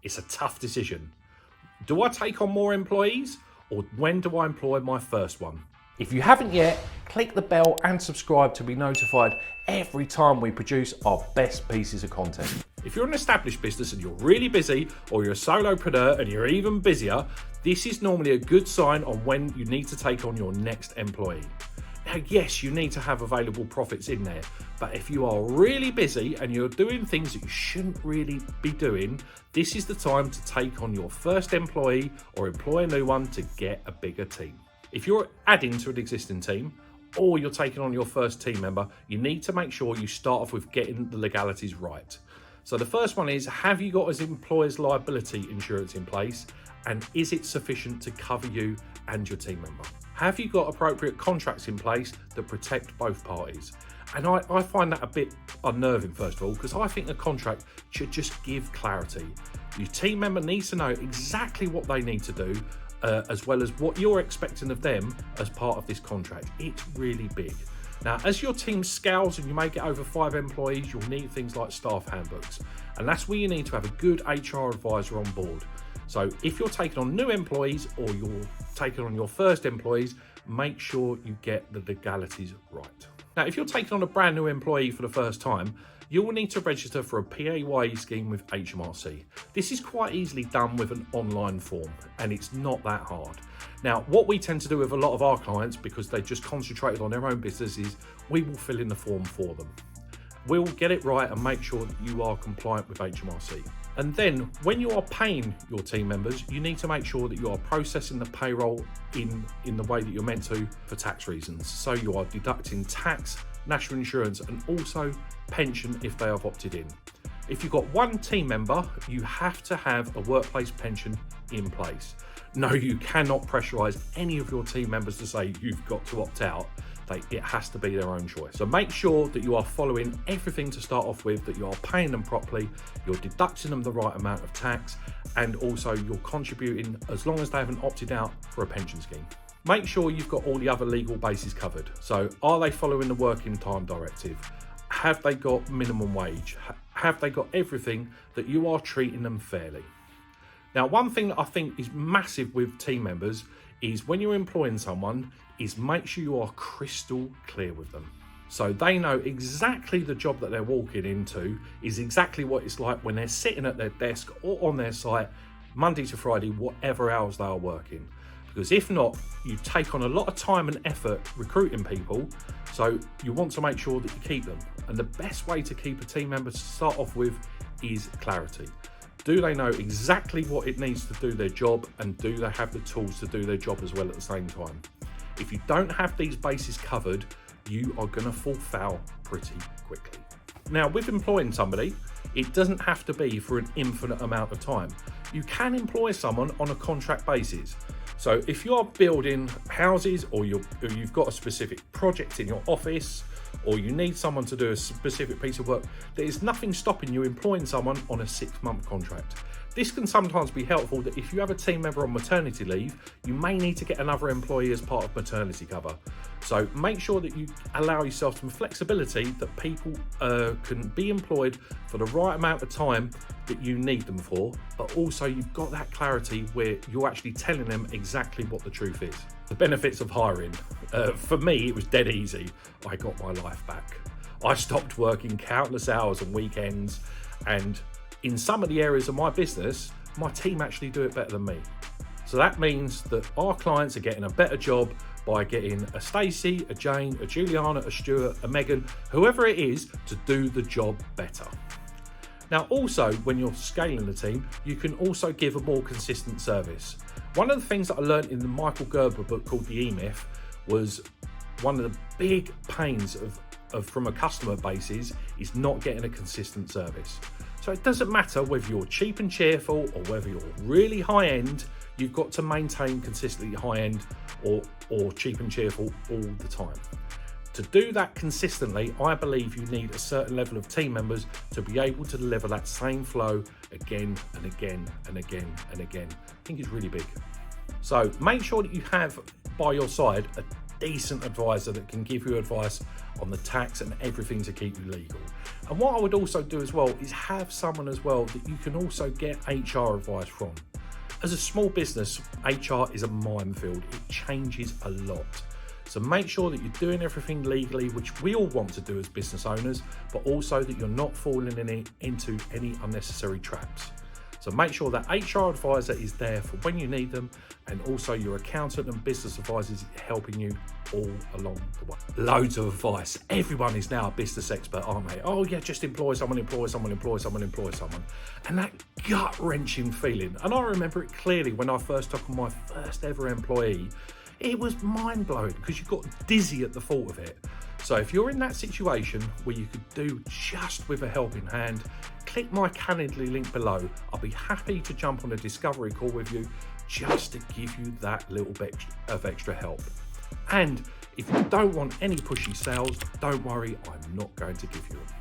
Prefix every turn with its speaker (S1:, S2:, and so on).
S1: It's a tough decision. Do I take on more employees, or when do I employ my first one?
S2: If you haven't yet, click the bell and subscribe to be notified every time we produce our best pieces of content.
S1: If you're an established business and you're really busy, or you're a solopreneur and you're even busier, this is normally a good sign on when you need to take on your next employee. Now, yes, you need to have available profits in there, but if you are really busy and you're doing things that you shouldn't really be doing, this is the time to take on your first employee or employ a new one to get a bigger team. If you're adding to an existing team, or you're taking on your first team member, you need to make sure you start off with getting the legalities right. So the first one is, have you got as employer's liability insurance in place, and is it sufficient to cover you and your team member? Have you got appropriate contracts in place that protect both parties? And I find that a bit unnerving, first of all, because I think a contract should just give clarity. Your team member needs to know exactly what they need to do, as well as what you're expecting of them as part of this contract. It's really big. Now, as your team scales and you may get over 5 employees, you'll need things like staff handbooks. And that's where you need to have a good HR advisor on board. So if you're taking on new employees or you're taking on your first employees, make sure you get the legalities right. Now, if you're taking on a brand new employee for the first time, you will need to register for a PAYE scheme with HMRC. This is quite easily done with an online form, and it's not that hard. Now, what we tend to do with a lot of our clients, because they just concentrated on their own business, is we will fill in the form for them. We'll get it right and make sure that you are compliant with HMRC. And then when you are paying your team members, you need to make sure that you are processing the payroll in the way that you're meant to for tax reasons. So you are deducting tax, national insurance, and also pension if they have opted in. If you've got one team member, you have to have a workplace pension in place. No, you cannot pressurise any of your team members to say you've got to opt out. It has to be their own choice. So make sure that you are following everything to start off with, that you are paying them properly, you're deducting them the right amount of tax, and also you're contributing as long as they haven't opted out for a pension scheme. Make sure you've got all the other legal bases covered. So are they following the Working Time Directive? Have they got minimum wage? Have they got everything that you are treating them fairly? Now, one thing that I think is massive with team members is when you're employing someone, is make sure you are crystal clear with them. So they know exactly the job that they're walking into is exactly what it's like when they're sitting at their desk or on their site, Monday to Friday, whatever hours they are working. Because if not, you take on a lot of time and effort recruiting people, so you want to make sure that you keep them. And the best way to keep a team member to start off with is clarity. Do they know exactly what it needs to do their job, and do they have the tools to do their job as well at the same time? If you don't have these bases covered, you are going to fall foul pretty quickly. Now, with employing somebody, it doesn't have to be for an infinite amount of time. You can employ someone on a contract basis. So if you're building houses, or you've got a specific project in your office, or you need someone to do a specific piece of work, there is nothing stopping you employing someone on a 6-month contract. This can sometimes be helpful that if you have a team member on maternity leave, you may need to get another employee as part of maternity cover. So make sure that you allow yourself some flexibility, that people can be employed for the right amount of time that you need them for, but also you've got that clarity where you're actually telling them exactly what the truth is. The benefits of hiring. For me, it was dead easy. I got my life back. I stopped working countless hours and weekends, and in some of the areas of my business, my team actually do it better than me. So that means that our clients are getting a better job by getting a Stacey, a Jane, a Juliana, a Stuart, a Megan, whoever it is, to do the job better. Now, also, when you're scaling the team, you can also give a more consistent service. One of the things that I learned in the Michael Gerber book called The E-Myth was one of the big pains from a customer basis is not getting a consistent service. So it doesn't matter whether you're cheap and cheerful or whether you're really high end, you've got to maintain consistently high end or cheap and cheerful all the time. To do that consistently, I believe you need a certain level of team members to be able to deliver that same flow again and again and again and again. I think it's really big. So make sure that you have by your side a decent advisor that can give you advice on the tax and everything to keep you legal. And what I would also do as well is have someone as well that you can also get HR advice from. As a small business, HR is a minefield. It changes a lot. So make sure that you're doing everything legally, which we all want to do as business owners, but also that you're not falling into any unnecessary traps. So make sure that HR advisor is there for when you need them, and also your accountant and business advisors helping you all along the way. Loads of advice. Everyone is now a business expert, aren't they? Oh yeah, just employ someone, employ someone, employ someone, employ someone. And that gut-wrenching feeling. And I remember it clearly when I first took on my first ever employee. It was mind-blowing because you got dizzy at the thought of it. So if you're in that situation where you could do just with a helping hand, click my Calendly link below. I'll be happy to jump on a discovery call with you just to give you that little bit of extra help. And if you don't want any pushy sales, don't worry, I'm not going to give you them.